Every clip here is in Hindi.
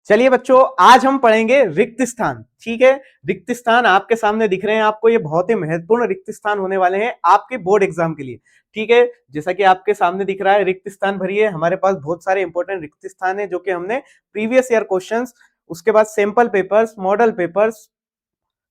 चलिए बच्चों, आज हम पढ़ेंगे रिक्त स्थान। ठीक है, रिक्त स्थान आपके सामने दिख रहे हैं आपको, ये बहुत ही महत्वपूर्ण रिक्त स्थान होने वाले हैं आपके बोर्ड एग्जाम के लिए। ठीक है, जैसा कि आपके सामने दिख रहा है, रिक्त स्थान भरिए। हमारे पास बहुत सारे इंपॉर्टेंट रिक्त स्थान है जो कि हमने प्रीवियस ईयर क्वेश्चंस, उसके बाद सैंपल पेपर्स, मॉडल पेपर्स,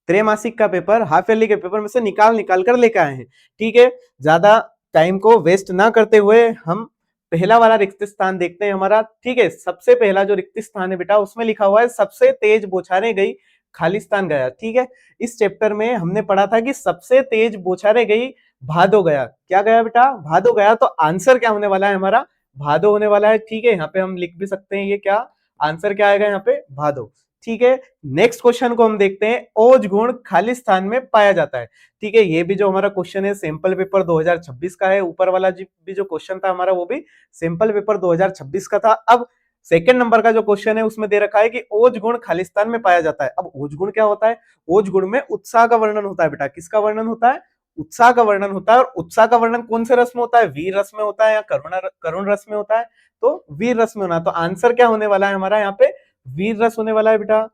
त्रैमासिक का पेपर, हाफ ईयरली के पेपर में से निकाल निकाल कर लेकर आए हैं। ठीक है, ज्यादा टाइम को वेस्ट ना करते हुए हम पहला वाला रिक्त स्थान देखते हैं हमारा। ठीक है, सबसे पहला जो रिक्त स्थान है बेटा, उसमें लिखा हुआ है सबसे तेज बौछारें गई खालिस्तान गया। ठीक है, इस चैप्टर में हमने पढ़ा था कि सबसे तेज बौछारें गई भादो गया। क्या गया बेटा? भादो गया। तो आंसर क्या होने वाला है हमारा? भादो होने वाला है। ठीक है, यहाँ पे हम लिख भी सकते हैं ये क्या आंसर क्या आएगा यहाँ पे? भादो। ठीक है, नेक्स्ट क्वेश्चन को हम देखते हैं। ओज गुण खालिस्तान में पाया जाता है। ठीक है, ये भी जो हमारा क्वेश्चन है सैंपल पेपर 2026 का है। ऊपर वाला भी जो क्वेश्चन था हमारा, वो भी सैंपल पेपर 2026 का था। अब सेकंड नंबर का जो क्वेश्चन है उसमें दे रखा है कि ओज गुण खालिस्तान में पाया जाता है। अब ओज गुण क्या होता है? ओज गुण में उत्साह का वर्णन होता है बेटा। किसका वर्णन होता है? उत्साह का वर्णन होता है। और उत्साह का वर्णन कौन से रस में होता है? वीर रस में होता है या करुण रस में होता है? तो वीर रस में होना। तो आंसर क्या होने वाला है हमारा यहाँ पे? वीर रस होने वाला है बेटा।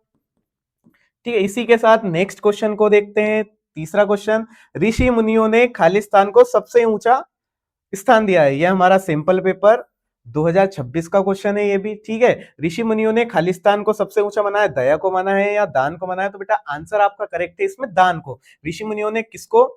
ठीक है, इसी के साथ नेक्स्ट क्वेश्चन को देखते हैं। तीसरा क्वेश्चन, ऋषि मुनियों ने खालिस्तान को सबसे ऊंचा स्थान दिया है। यह हमारा सिंपल पेपर 2026 का क्वेश्चन है ये भी। ठीक है, ऋषि मुनियों ने खालिस्तान को सबसे ऊंचा माना है, दया को माना है या दान को माना है? तो बेटा आंसर आपका करेक्ट है इसमें दान को। ऋषि मुनियों ने किसको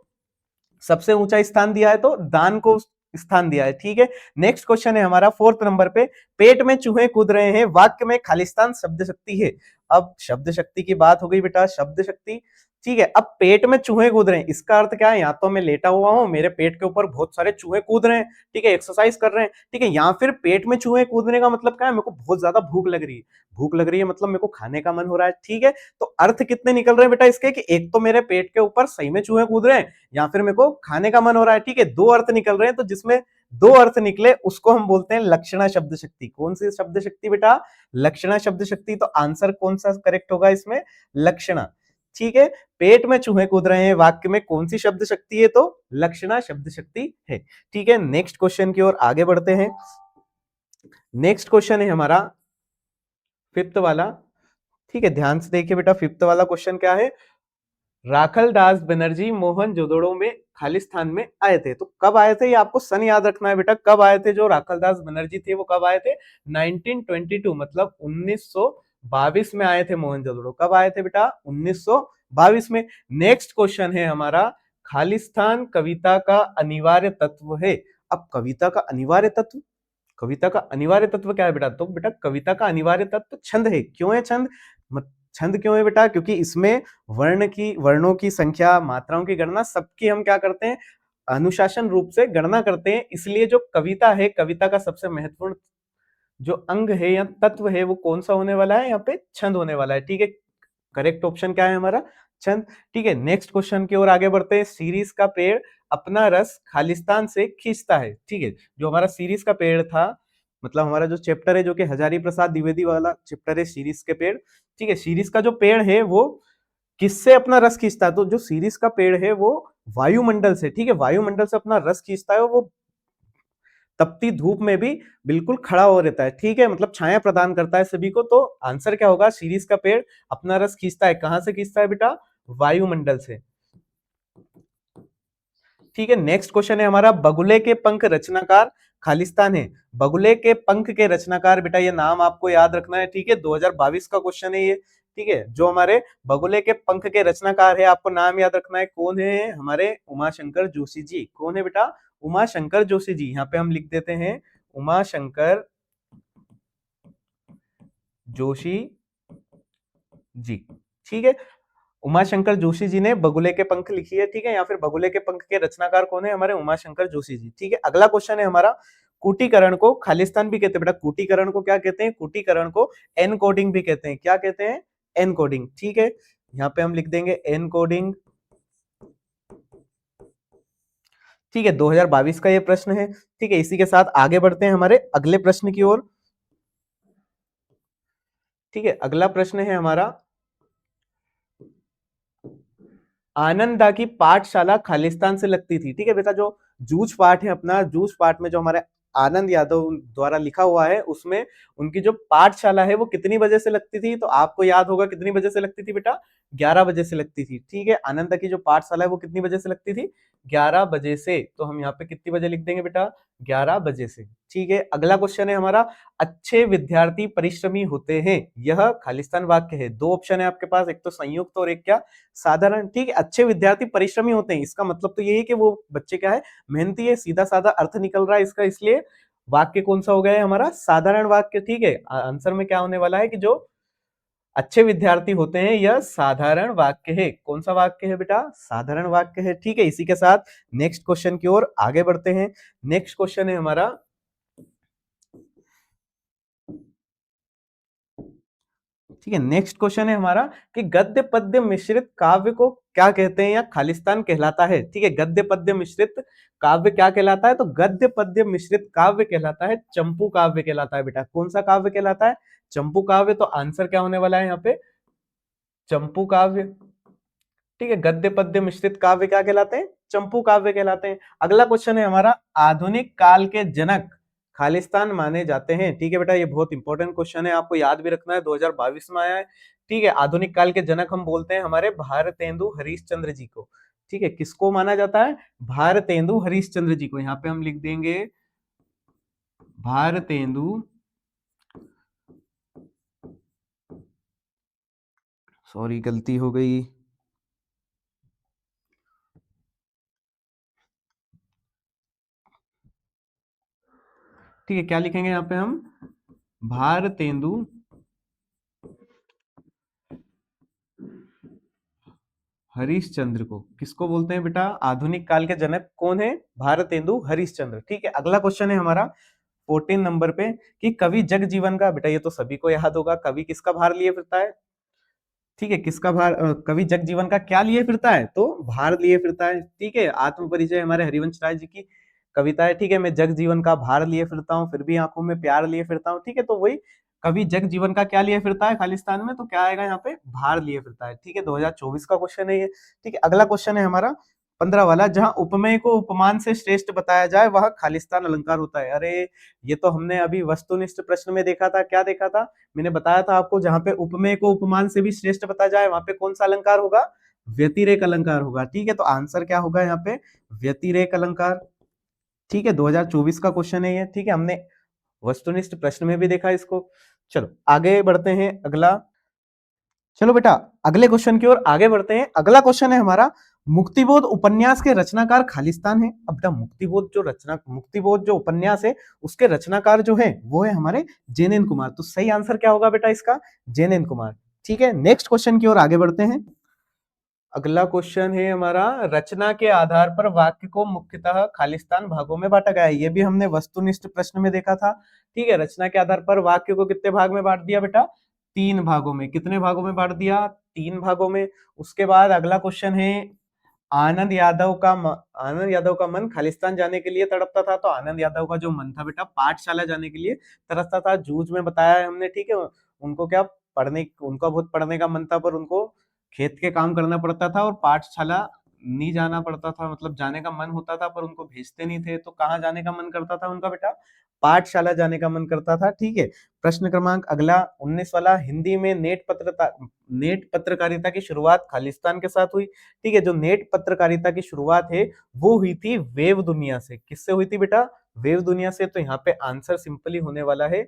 सबसे ऊंचा स्थान दिया है? तो दान को स्थान दिया है। ठीक है, नेक्स्ट क्वेश्चन है हमारा फोर्थ नंबर पे। पेट में चूहे कूद रहे हैं, वाक्य में खालिस्तान शब्द शक्ति है। अब शब्द शक्ति की बात हो गई बेटा, शब्द शक्ति। ठीक है, अब पेट में चूहे कूद रहे हैं, इसका अर्थ क्या है? या तो मैं लेटा हुआ हूं, मेरे पेट के ऊपर बहुत सारे चूहे कूद रहे हैं, ठीक है, एक्सरसाइज कर रहे हैं। ठीक है, या फिर पेट में चूहे कूदने का मतलब क्या है? मेरे को बहुत ज्यादा भूख लग रही है। भूख लग रही है मतलब मेरे को खाने का मन हो रहा है। ठीक है, तो अर्थ कितने निकल रहे हैं बेटा इसके? कि एक तो मेरे पेट के ऊपर सही में चूहे कूद रहे हैं, या फिर मेरे को खाने का मन हो रहा है। ठीक है, दो अर्थ निकल रहे हैं। तो जिसमें दो अर्थ निकले उसको हम बोलते हैं लक्षणा शब्द शक्ति। कौन सी शब्द शक्ति बेटा? लक्षणा शब्द शक्ति। तो आंसर कौन सा करेक्ट होगा इसमें? लक्षणा। ठीक है, पेट में चूहे कूद रहे हैं, वाक्य में कौन सी शब्द शक्ति है? तो लक्षणा शब्द शक्ति है। ठीक है, नेक्स्ट क्वेश्चन की ओर आगे बढ़ते हैं। नेक्स्ट क्वेश्चन है हमारा फिफ्थ वाला। ठीक है, ध्यान से देखिए बेटा, फिफ्थ वाला क्वेश्चन क्या है? राखल दास बनर्जी मोहनजोदड़ो में खालिस्तान में आए थे। तो कब आए थे? ये आपको सन याद रखना है बेटा। कब आए थे जो राखल दास बनर्जी थे? वो कब आए थे? 1922, मतलब 1922 में आए थे मोहनजोदड़ो। कब आए थे बेटा? 1922 में। नेक्स्ट क्वेश्चन है हमारा, खालिस्तान कविता का अनिवार्य तत्व है। अब कविता का अनिवार्य तत्व, कविता का अनिवार्य तत्व क्या है बेटा? तो बेटा कविता का अनिवार्य तत्व छंद है। क्यों है छंद? छंद क्यों है बेटा? क्योंकि इसमें वर्णों की संख्या, मात्राओं की गणना सबकी हम क्या करते हैं? अनुशासन रूप से गणना करते हैं। इसलिए जो कविता है, कविता का सबसे महत्वपूर्ण जो अंग है या तत्व है, वो कौन सा होने वाला है? यहाँ पे छंद होने वाला है। ठीक है, करेक्ट ऑप्शन क्या है हमारा? छंद। ठीक है, नेक्स्ट क्वेश्चन की ओर आगे बढ़ते हैं। सीरीज का पेड़ अपना रस खालिस्तान से खींचता है। ठीक है, जो हमारा सीरीज का पेड़ था, मतलब हमारा जो चैप्टर है, जो कि हजारी प्रसाद द्विवेदी वाला चैप्टर है, सीरीज के पेड़। ठीक है, सीरीज का जो पेड़ है वो किससे अपना रस खींचता है? तो जो सीरीज का पेड़ है वो वायुमंडल से। ठीक है, वायुमंडल से अपना रस खींचता है। वो तपती धूप में भी बिल्कुल खड़ा हो रहता है। ठीक है, मतलब छाया प्रदान करता है सभी को। तो आंसर क्या होगा? सीरीज का पेड़ अपना रस खींचता है। कहां से खींचता है बेटा? वायुमंडल से। ठीक है, नेक्स्ट क्वेश्चन है हमारा, बगुले के पंख रचनाकार खालिस्तान है। बगुले के पंख के रचनाकार बेटा, ये नाम आपको याद रखना है। ठीक है, 2022 का क्वेश्चन है ये। ठीक है, जो हमारे बगुले के पंख के रचनाकार है, आपको नाम याद रखना है। कौन है? हमारे उमाशंकर जोशी जी। कौन है बेटा? उमाशंकर जोशी जी। यहाँ पे हम लिख देते हैं उमाशंकर जोशी जी। ठीक है, उमाशंकर जोशी जी ने बगुले के पंख लिखी है। ठीक है, या फिर बगुले के पंख के रचनाकार कौन है? हमारे उमाशंकर जोशी जी। ठीक है, अगला क्वेश्चन है हमारा, कूटीकरण को खालिस्तान भी कहते हैं बेटा। कूटीकरण को क्या कहते हैं? कूटीकरण को एनकोडिंग भी कहते हैं। क्या कहते हैं? एनकोडिंग। ठीक है, यहाँ पे हम लिख देंगे एनकोडिंग। ठीक है, 2022 का ये प्रश्न है। ठीक है, इसी के साथ आगे बढ़ते हैं हमारे अगले प्रश्न की ओर। ठीक है, अगला प्रश्न है हमारा, आनंदा की पाठशाला खालिस्तान से लगती थी। ठीक है बेटा, जो जूझ पाठ है अपना, जूझ पाठ में जो हमारे आनंद यादव द्वारा लिखा हुआ है, उसमें उनकी जो पाठशाला है वो कितनी बजे से लगती थी, तो आपको याद होगा कितनी बजे से लगती थी बेटा, 11 बजे से लगती थी। ठीक है, आनंद की जो पाठशाला है वो कितनी बजे से लगती थी, 11 बजे से। तो हम यहाँ पे कितनी बजे लिख देंगे बेटा, 11 बजे से। ठीक है, अगला क्वेश्चन है हमारा, अच्छे विद्यार्थी परिश्रमी होते हैं, यह खालिस्तान वाक्य है। दो ऑप्शन है आपके पास, एक तो संयुक्त और एक क्या, साधारण। ठीक है, अच्छे विद्यार्थी परिश्रमी होते हैं, इसका मतलब तो यही है कि वो बच्चे क्या है, मेहनती है, सीधा साधा अर्थ निकल रहा है इसका, इसलिए वाक्य कौन सा हो गया है हमारा, साधारण वाक्य। ठीक है, आंसर में क्या होने वाला है कि जो अच्छे विद्यार्थी होते हैं यह साधारण वाक्य है। कौन सा वाक्य है बेटा, साधारण वाक्य है। ठीक है, इसी के साथ नेक्स्ट क्वेश्चन की ओर आगे बढ़ते हैं। नेक्स्ट क्वेश्चन है हमारा, ठीक है, नेक्स्ट क्वेश्चन है हमारा कि गद्य पद्य मिश्रित काव्य को क्या कहते हैं या खालिस्तान कहलाता है। ठीक है, गद्य पद्य मिश्रित काव्य क्या कहलाता है, तो गद्य पद्य मिश्रित काव्य कहलाता है चंपू काव्य कहलाता है बेटा। कौन सा काव्य कहलाता है, चंपू काव्य। तो आंसर क्या होने वाला है यहाँ पे, चंपू काव्य। ठीक है, गद्य पद्य मिश्रित काव्य क्या कहलाते हैं, चंपू काव्य कहलाते हैं। अगला क्वेश्चन है हमारा, आधुनिक काल के जनक खालिस्तान माने जाते हैं। ठीक है बेटा, ये बहुत इंपॉर्टेंट क्वेश्चन है, आपको याद भी रखना है, 2022 में आया है। ठीक है, आधुनिक काल के जनक हम बोलते हैं हमारे भारतेंदु हरिश्चंद्र जी को। ठीक है, किसको माना जाता है, भारतेंदु हरिश्चंद्र जी को। यहाँ पे हम लिख देंगे भारतेंदु, सॉरी गलती हो गई, ठीक है, क्या लिखेंगे यहाँ पे हम, भारतेंदु हरिश्चंद्र को किसको बोलते हैं बेटा, आधुनिक काल के जनक कौन है, भारतेंदु हरिश्चंद्र। ठीक है, अगला क्वेश्चन है हमारा 14 नंबर पे कि कवि जगजीवन का, बेटा ये तो सभी को याद होगा, कवि किसका भार लिए फिरता है। ठीक है, किसका भार, कवि जगजीवन का क्या लिए फिरता है, तो भार लिए फिरता है। ठीक है, आत्म परिचय हमारे हरिवंश राय जी की कविता है। ठीक है, मैं जगजीवन का भार लिए फिरता हूँ, फिर भी आंखों में प्यार लिए फिरता हूँ। ठीक है, तो वही कवि जगजीवन का क्या लिए फिरता है खालिस्तान में, तो क्या आएगा यहाँ पे, भार लिए फिरता है। ठीक है, 2024 का क्वेश्चन है ये। ठीक है, अगला क्वेश्चन है हमारा 15 वाला, जहां उपमेय को उपमान से श्रेष्ठ बताया जाए वह खालिस्तान अलंकार होता है। अरे ये तो हमने अभी वस्तुनिष्ठ प्रश्न में देखा था, क्या देखा था, मैंने बताया था आपको, जहां पे उपमेय को उपमान से भी श्रेष्ठ बताया जाए वहां पे कौन सा अलंकार होगा, व्यतिरेक अलंकार होगा। ठीक है, तो आंसर क्या होगा यहाँ पे, व्यतिरेक अलंकार। ठीक है, 2024 का क्वेश्चन है ये। ठीक है, हमने वस्तुनिष्ठ प्रश्न में भी देखा इसको। चलो आगे बढ़ते हैं, अगला, चलो बेटा अगले क्वेश्चन की ओर आगे बढ़ते हैं। अगला क्वेश्चन है हमारा, मुक्तिबोध उपन्यास के रचनाकार खालिस्तान है। अब बेटा मुक्तिबोध जो उपन्यास है उसके रचनाकार जो है वो है हमारे जेनेन कुमार। तो सही आंसर क्या होगा बेटा इसका, जेनेन कुमार। ठीक है, नेक्स्ट क्वेश्चन की ओर आगे बढ़ते हैं। अगला क्वेश्चन है हमारा, रचना के आधार पर वाक्य को मुख्यतः खालिस्तान भागों में बांटा गया है। ये भी हमने वस्तुनिष्ठ प्रश्न में देखा था। ठीक है, रचना के आधार पर वाक्य को कितने भाग में बांट दिया बेटा, 3 भागों में। कितने भागों में बांट दिया, 3 भागों में। उसके बाद अगला क्वेश्चन है, आनंद यादव का मन खालिस्तान जाने के लिए तड़पता था। तो आनंद यादव का जो मन था बेटा पाठशाला जाने के लिए तरसता था, जूझ में बताया है हमने। ठीक है, उनको क्या पढ़ने, उनका बहुत पढ़ने का मन था, पर उनको खेत के काम करना पड़ता था और पाठशाला नहीं जाना पड़ता था, मतलब जाने का मन होता था पर उनको भेजते नहीं थे। तो कहाँ जाने का मन करता था उनका बेटा, पाठशाला जाने का मन करता था। ठीक है, प्रश्न क्रमांक अगला 19 वाला, हिंदी में नेट पत्रकारिता की शुरुआत खालिस्तान के साथ हुई। ठीक है, जो नेट पत्रकारिता की शुरुआत है वो हुई थी वेव दुनिया से। किससे हुई थी बेटा, वेव दुनिया से। तो यहाँ पे आंसर सिंपली होने वाला है,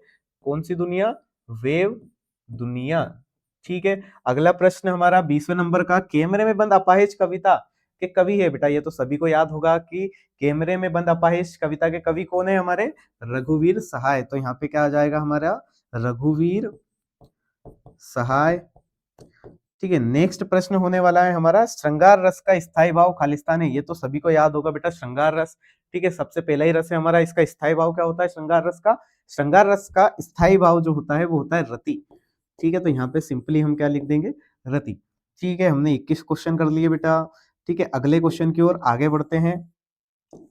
कौन सी दुनिया, वेव दुनिया। ठीक है, अगला प्रश्न हमारा 20वें नंबर का, कैमरे में बंद अपाहिज कविता के कवि है। बेटा ये तो सभी को याद होगा कि कैमरे में बंद अपाहिज कविता के कवि कौन है हमारे, रघुवीर सहाय। तो यहाँ पे क्या आ जाएगा हमारा, रघुवीर सहाय। ठीक है, नेक्स्ट प्रश्न होने वाला है हमारा, श्रृंगार रस का स्थायी भाव खालिस्तान है। ये तो सभी को याद होगा बेटा, श्रृंगार रस। ठीक है, सबसे पहला ही रस है हमारा, इसका स्थायी भाव क्या होता है श्रृंगार रस का, श्रृंगार रस का स्थायी भाव जो होता है वो होता है रति। ठीक है, तो यहाँ पे सिंपली हम क्या लिख देंगे, रति। ठीक है, हमने 21 क्वेश्चन कर लिए बेटा। ठीक है, अगले क्वेश्चन की ओर आगे बढ़ते हैं।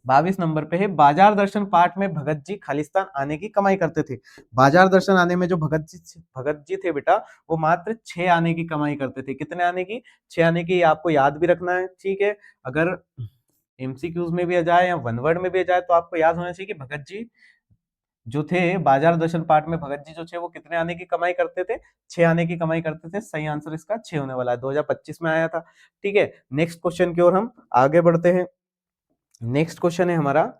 22 नंबर पे है, बाजार दर्शन पाठ में भगत जी खालिस्तान आने की कमाई करते थे। बाजार दर्शन आने में जो भगत जी थे बेटा, वो मात्र 6 आने की कमाई करते थे। कितने आने की, 6 आने की। आपको याद भी रखना है। ठीक है, अगर एमसीक्यूज में भी आ जाए या वन वर्ड में भी आ जाए तो आपको याद होना चाहिए कि भगत जी जो थे बाजार दर्शन पाठ में भगत जी जो थे वो कितने आने की कमाई करते थे, 6 आने की कमाई करते थे। सही आंसर इसका 6 होने वाला है, 2025 में आया था। ठीक है, नेक्स्ट क्वेश्चन की ओर हम आगे बढ़ते हैं। नेक्स्ट क्वेश्चन है हमारा,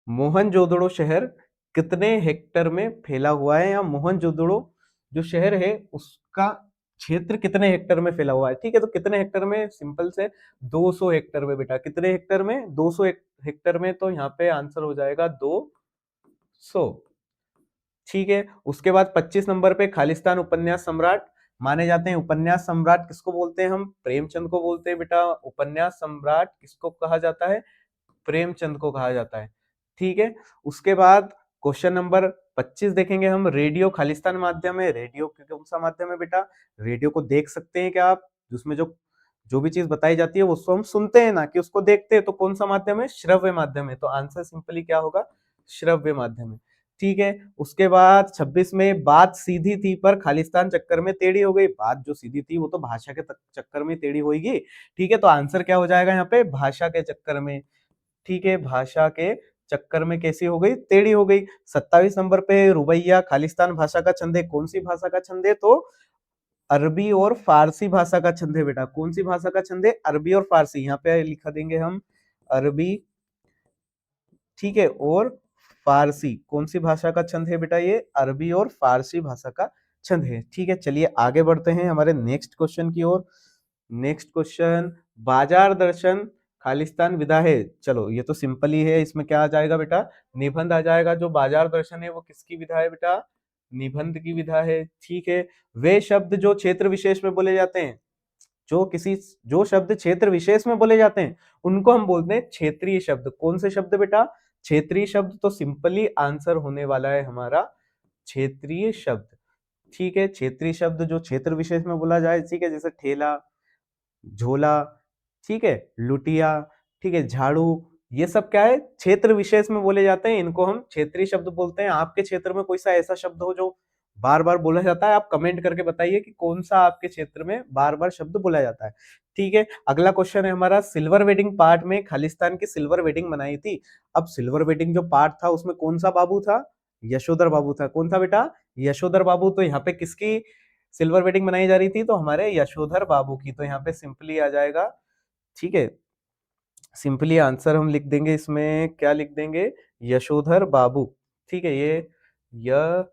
मोहनजोदड़ो शहर कितने हेक्टर में फैला हुआ है, या मोहनजोदड़ो जो शहर है उसका क्षेत्र कितने हेक्टर में फैला हुआ है। ठीक है, तो कितने हेक्टर में, सिंपल से 200 हेक्टर में बेटा। कितने हेक्टर में, 200 हेक्टर में। तो यहाँ पे आंसर हो जाएगा 200। ठीक है, उसके बाद 25 नंबर पे, खालिस्तान उपन्यास सम्राट माने जाते हैं। उपन्यास सम्राट किसको बोलते हैं हम, प्रेमचंद को बोलते हैं बेटा। उपन्यास सम्राट किसको कहा जाता है, प्रेमचंद को कहा जाता है। ठीक है, उसके बाद क्वेश्चन नंबर 25 देखेंगे हम, रेडियो खालिस्तान माध्यम है। रेडियो कौन सा माध्यम है बेटा, रेडियो को देख सकते हैं क्या आप, जिसमें जो जो भी चीज बताई जाती है वो उसको हम सुनते हैं ना कि उसको देखते हैं। तो कौन सा माध्यम है, श्रव्य माध्यम है। तो आंसर सिंपली क्या होगा, श्रव्य माध्यम है। ठीक है, उसके बाद 26 में, बात सीधी थी पर खालिस्तान चक्कर में टेढ़ी हो गई। बात जो सीधी थी वो तो भाषा के चक्कर में टेढ़ी होगी। ठीक है, तो आंसर क्या हो जाएगा यहाँ पे, भाषा के चक्कर में। ठीक है, भाषा के चक्कर में कैसी हो गई, टेढ़ी हो गई। 27 नंबर पे, रुबैया खालिस्तान भाषा का छंद है। कौन सी भाषा का छंद है, तो अरबी और फारसी भाषा का छंद है बेटा। कौन सी भाषा का छंद है, अरबी और फारसी। यहाँ पे लिखा देंगे हम अरबी, ठीक है, और फारसी। कौन सी भाषा का छंद है बेटा, ये अरबी और फारसी भाषा का छंद है। ठीक है, चलिए आगे बढ़ते हैं हमारे नेक्स्ट क्वेश्चन की ओर। नेक्स्ट क्वेश्चन, बाजार दर्शन खालिस्तान विधा है। चलो ये तो सिंपल ही है, इसमें क्या आ जाएगा बेटा, निबंध आ जाएगा। जो बाजार दर्शन है वो किसकी विधा है बेटा, निबंध की विधा है। ठीक है, वे शब्द जो क्षेत्र विशेष में बोले जाते हैं, जो शब्द क्षेत्र विशेष में बोले जाते हैं उनको हम बोलते हैं क्षेत्रीय शब्द। कौन से शब्द बेटा, क्षेत्रीय शब्द। तो सिंपली आंसर होने वाला है हमारा क्षेत्रीय शब्द। ठीक है, क्षेत्रीय शब्द जो क्षेत्र विशेष में बोला जाए, ठीक है, जैसे ठेला, झोला, ठीक है, लुटिया, ठीक है, झाड़ू, ये सब क्या है, क्षेत्र विशेष में बोले जाते हैं। इनको हम क्षेत्रीय शब्द बोलते हैं। आपके क्षेत्र में कोई सा ऐसा शब्द हो जो बार बार बोला जाता है, आप कमेंट करके बताइए कि कौन सा आपके क्षेत्र में बार बार शब्द बोला जाता है। ठीक है, अगला क्वेश्चन है हमारा, सिल्वर वेडिंग पार्ट में खालिस्तान की सिल्वर वेडिंग बनाई थी। अब सिल्वर वेडिंग जो पार्ट था उसमें कौन सा बाबू था, यशोधर बाबू था। कौन था बेटा, यशोधर बाबू। तो यहाँ पे किसकी सिल्वर वेडिंग बनाई जा रही थी, तो हमारे यशोधर बाबू की। तो यहाँ पे सिंपली आ जाएगा। ठीक है, सिंपली आंसर हम लिख देंगे, इसमें क्या लिख देंगे, यशोधर बाबू। ठीक है, ये यशोधर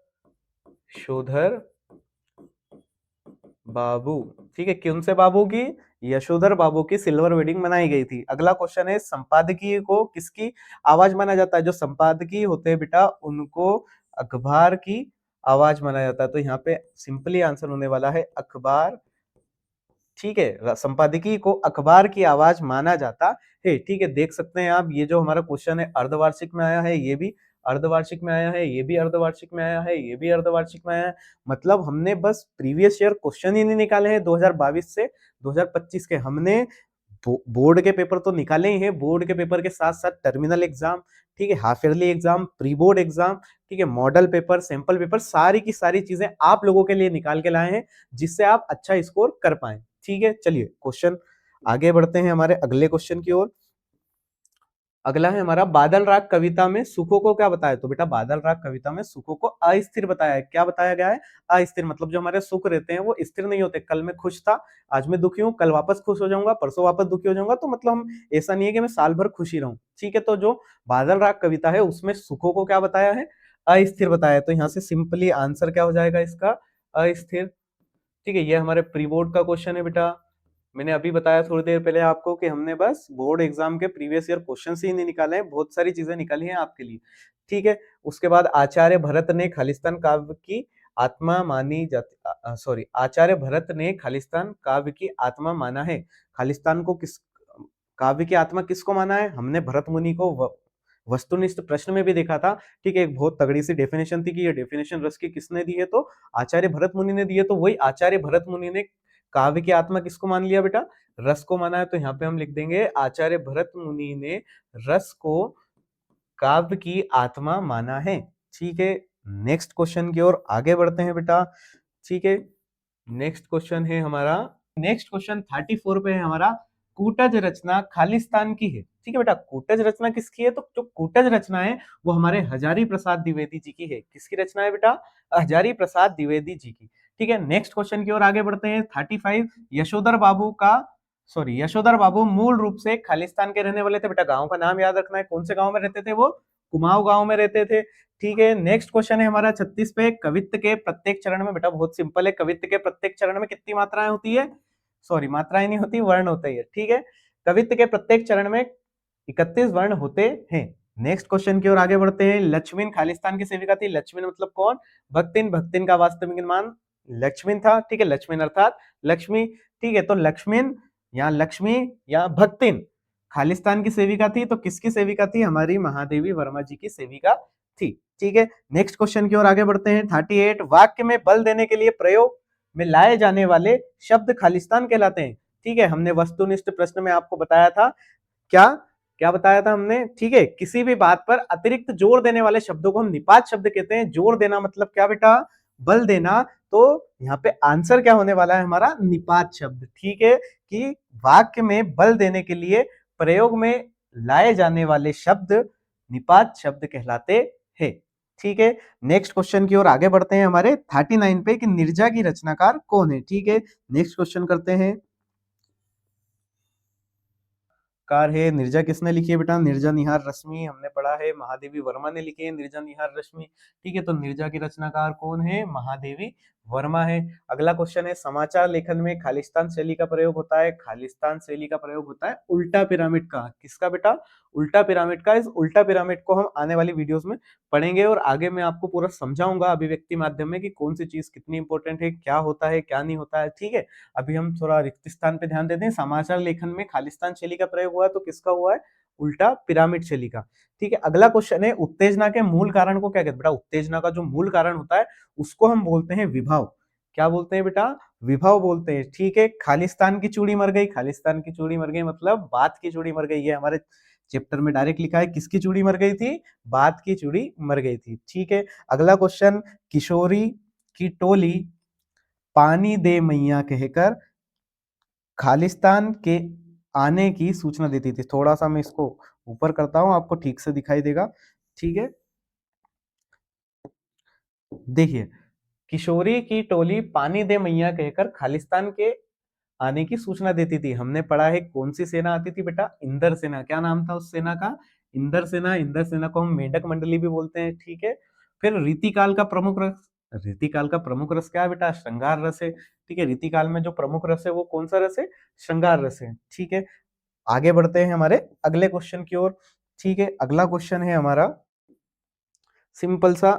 बाबू। ठीक है, कौन से बाबू की, यशोधर बाबू की सिल्वर वेडिंग बनाई गई थी। अगला क्वेश्चन है, संपादकीय को किसकी आवाज माना जाता है। जो संपादकीय होते हैं बेटा उनको अखबार की आवाज माना जाता है। तो यहाँ पे सिंपली आंसर होने वाला है अखबार। ठीक है, संपादकीय को अखबार की आवाज माना जाता है। ठीक है, देख सकते हैं आप, ये जो हमारा क्वेश्चन है अर्धवार्षिक में आया है, ये भी अर्धवार्षिक में आया है, ये भी अर्धवार्षिक में आया है, ये भी अर्धवार्षिक में आया है। मतलब हमने बस प्रीवियस ईयर क्वेश्चन ही नहीं निकाले हैं 2022 से 2025 के, हमने बोर्ड के पेपर तो निकाले ही हैं। बोर्ड के पेपर के साथ साथ टर्मिनल एग्जाम, ठीक है, half yearly exam, pre board exam, ठीक है, मॉडल पेपर, सैंपल पेपर, सारी की सारी चीजें आप लोगों के लिए निकाल के लाए हैं जिससे आप अच्छा स्कोर कर पाए। ठीक है, चलिए क्वेश्चन आगे बढ़ते हैं हमारे अगले क्वेश्चन की ओर। अगला है हमारा, बादल राग कविता में सुखों को क्या बताया। तो बेटा बादल राग कविता में सुखों को अस्थिर बताया है। क्या बताया गया है, अस्थिर। मतलब जो हमारे सुख रहते हैं वो स्थिर नहीं होते। कल मैं खुश था, आज मैं दुखी हूँ, कल वापस खुश हो जाऊंगा, परसों वापस दुखी हो जाऊंगा। तो मतलब हम, ऐसा नहीं है कि मैं साल भर खुशी रहूं। ठीक है, तो जो बादल राग कविता है उसमें सुखों को क्या बताया है, अस्थिर बताया है। तो यहाँ से सिंपली आंसर क्या हो जाएगा इसका, अस्थिर। ठीक है, ये हमारे प्री बोर्ड का क्वेश्चन है बेटा। मैंने अभी बताया थोड़ी देर पहले आपको कि हमने बस बोर्ड एग्जाम के प्रीवियस ईयर क्वेश्चन ही नहीं निकाले हैं, बहुत सारी चीजें निकाली हैं आपके लिए। ठीक है, उसके बाद आचार्य भरत ने खालिस्तान काव्य की आत्मा मानी जाती, सॉरी, आचार्य भरत ने खालिस्तान काव्य की आत्मा माना है। खालिस्तान को किस काव्य की आत्मा किसको माना है, हमने भरत मुनि को वस्तुनिष्ठ प्रश्न में भी देखा था। ठीक है, एक बहुत तगड़ी सी डेफिनेशन थी कि ये डेफिनेशन रस की किसने दी है, तो आचार्य भरत मुनि ने दी है। तो वही आचार्य भरत मुनि ने काव्य की आत्मा किसको मान लिया बेटा, रस को माना है। तो यहाँ पे हम लिख देंगे आचार्य भरत मुनि ने रस को काव्य की आत्मा माना है। ठीक है, नेक्स्ट क्वेश्चन की ओर आगे बढ़ते हैं बेटा। ठीक है, नेक्स्ट क्वेश्चन है हमारा, नेक्स्ट क्वेश्चन 34 पे है हमारा, कूटज रचना खालिस्तान की है। ठीक है बेटा। कूटज रचना किसकी है? तो जो कूटज रचना है वो हमारे हजारी प्रसाद द्विवेदी जी की है। किसकी रचना है बेटा? हजारी प्रसाद द्विवेदी जी की। ठीक है, नेक्स्ट क्वेश्चन की ओर आगे बढ़ते हैं। 35, यशोधर बाबू मूल रूप से खालिस्तान के रहने वाले थे। बेटा गांव का नाम याद रखना है, कौन से गांव में रहते थे वो? कुमाऊं गांव में रहते थे। ठीक है, नेक्स्ट क्वेश्चन है हमारा 36 पे, कवित्त के प्रत्येक चरण में। बेटा बहुत सिंपल है, कवित्त के प्रत्येक चरण में कितनी मात्राएं होती है? सॉरी, मात्राएं नहीं होती, वर्ण होते हैं। ठीक है, कवित्त के प्रत्येक चरण में 31 वर्ण होते हैं। नेक्स्ट क्वेश्चन की ओर आगे बढ़ते हैं। लक्ष्मीन खालिस्तान की सेविका थी। लक्ष्मीन मतलब कौन? भक्तिन। भक्तिन का वास्तविक नाम लक्ष्मीन था। ठीक है, लक्ष्मीन अर्थात लक्ष्मी। ठीक है, तो लक्ष्मीन या लक्ष्मी या भक्तिन खालिस्तान की सेविका थी। तो किसकी सेविका थी? हमारी महादेवी वर्मा जी की सेविका थी। ठीक है, नेक्स्ट क्वेश्चन की ओर आगे बढ़ते हैं। 38, वाक्य में बल देने के लिए प्रयोग में लाए जाने वाले शब्द खालिस्तान कहलाते हैं। ठीक है, हमने वस्तुनिष्ठ प्रश्न में आपको बताया था, क्या क्या बताया था हमने? ठीक है, किसी भी बात पर अतिरिक्त जोर देने वाले शब्दों को हम निपात शब्द कहते हैं। जोर देना मतलब क्या बेटा? बल देना। तो यहाँ पे आंसर क्या होने वाला है हमारा? निपात शब्द। ठीक है, कि वाक्य में बल देने के लिए प्रयोग में लाए जाने वाले शब्द निपात शब्द कहलाते हैं। ठीक है, नेक्स्ट क्वेश्चन की ओर आगे बढ़ते हैं हमारे 39 पे, कि निर्जा की रचनाकार कौन है? ठीक है, नेक्स्ट क्वेश्चन करते हैं। कार है निर्जा किसने लिखी है बेटा? निर्जा निहार रश्मि हमने पढ़ा है, महादेवी वर्मा ने लिखी है निर्जा निहार रश्मि। ठीक है, तो निर्जा की रचनाकार कौन है? महादेवी वर्मा है। अगला क्वेश्चन है, समाचार लेखन में खालिस्तान शैली का प्रयोग होता है। खालिस्तान शैली का प्रयोग होता है उल्टा पिरामिड का। किसका बेटा? उल्टा पिरामिड का। इस उल्टा पिरामिड को हम आने वाली वीडियोस में पढ़ेंगे और आगे मैं आपको पूरा समझाऊंगा अभिव्यक्ति माध्यम में कि कौन सी चीज कितनी इंपॉर्टेंट है, क्या होता है क्या नहीं होता है। ठीक है, अभी हम थोड़ा रिक्त स्थान पे ध्यान देते हैं। समाचार लेखन में खालिस्तान शैली का प्रयोग हुआ है, तो किसका हुआ है? उल्टा पिरामिड शैली का। ठीक है, अगला क्वेश्चन है, उत्तेजना के मूल कारण को क्या कहते हैं? बेटा उत्तेजना का जो मूल कारण होता है उसको हम बोलते हैं विभव। क्या बोलते हैं बेटा? विभव बोलते हैं। ठीक है, खालिस्तान की चूड़ी मर गई। खालिस्तान की चूड़ी मर गई मतलब बात की चूड़ी मर गई है। हमारे चैप्टर में डायरेक्ट लिखा है, किसकी चूड़ी मर गई थी? बात की चूड़ी मर गई थी। ठीक है, अगला क्वेश्चन, किशोरी की टोली पानी दे मैया कहकर खालिस्तान के आने की सूचना देती थी। थोड़ा सा मैं इसको ऊपर करता हूं, आपको ठीक से दिखाई देगा। ठीक है, देखिए, किशोरी की टोली पानी दे मैया कहकर खालिस्तान के आने की सूचना देती थी। हमने पढ़ा है कौन सी सेना आती थी बेटा? इंदर सेना। क्या नाम था उस सेना का? इंदर सेना। इंदर सेना को हम मेढक मंडली भी बोलते हैं। ठीक है, फिर रीतिकाल का प्रमुख रस। रीतिकाल का प्रमुख रस क्या है बेटा? श्रृंगार रस है। ठीक है, रीतिकाल में जो प्रमुख रस है वो कौन सा रस है? श्रृंगार रस है। ठीक है, आगे बढ़ते हैं हमारे अगले क्वेश्चन की ओर। ठीक है, अगला क्वेश्चन है हमारा सिंपल सा,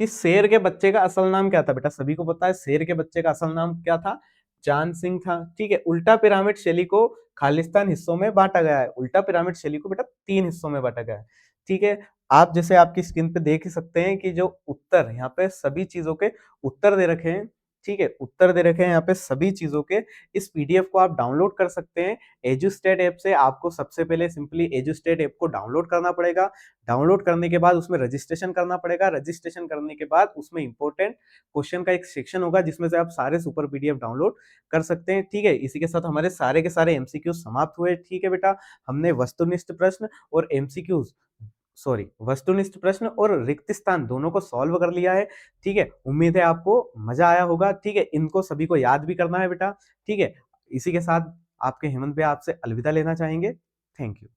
कि शेर के बच्चे का असल नाम क्या था? बेटा सभी को पता है शेर के बच्चे का असल नाम क्या था? जान सिंह था। ठीक है, उल्टा पिरामिड शैली को खालिस्तान हिस्सों में बांटा गया है। उल्टा पिरामिड शैली को बेटा 3 हिस्सों में बांटा गया है। ठीक है, आप जैसे आपकी स्क्रीन पे देख ही सकते हैं कि जो उत्तर यहाँ पे सभी चीजों के उत्तर दे रखे हैं। ठीक है, उत्तर दे रखे हैं यहाँ पे सभी चीजों के। इस पीडीएफ को आप डाउनलोड कर सकते हैं एजुस्टेट ऐप से। आपको सबसे पहले सिंपली एजुस्टेट ऐप को डाउनलोड करना पड़ेगा। डाउनलोड करने के बाद उसमें रजिस्ट्रेशन करना पड़ेगा। रजिस्ट्रेशन करने के बाद उसमें इंपॉर्टेंट क्वेश्चन का एक सेक्शन होगा जिसमें से आप सारे सुपर पीडीएफ डाउनलोड कर सकते हैं। ठीक है, इसी के साथ हमारे सारे के सारे एमसीक्यू समाप्त हुए। ठीक है बेटा, हमने वस्तुनिष्ठ प्रश्न और एमसीक्यूज वस्तुनिष्ठ प्रश्न और रिक्त स्थान दोनों को सॉल्व कर लिया है। ठीक है, उम्मीद है आपको मजा आया होगा। ठीक है, इनको सभी को याद भी करना है बेटा। ठीक है, इसी के साथ आपके हेमंत भैया आपसे अलविदा लेना चाहेंगे। Thank you.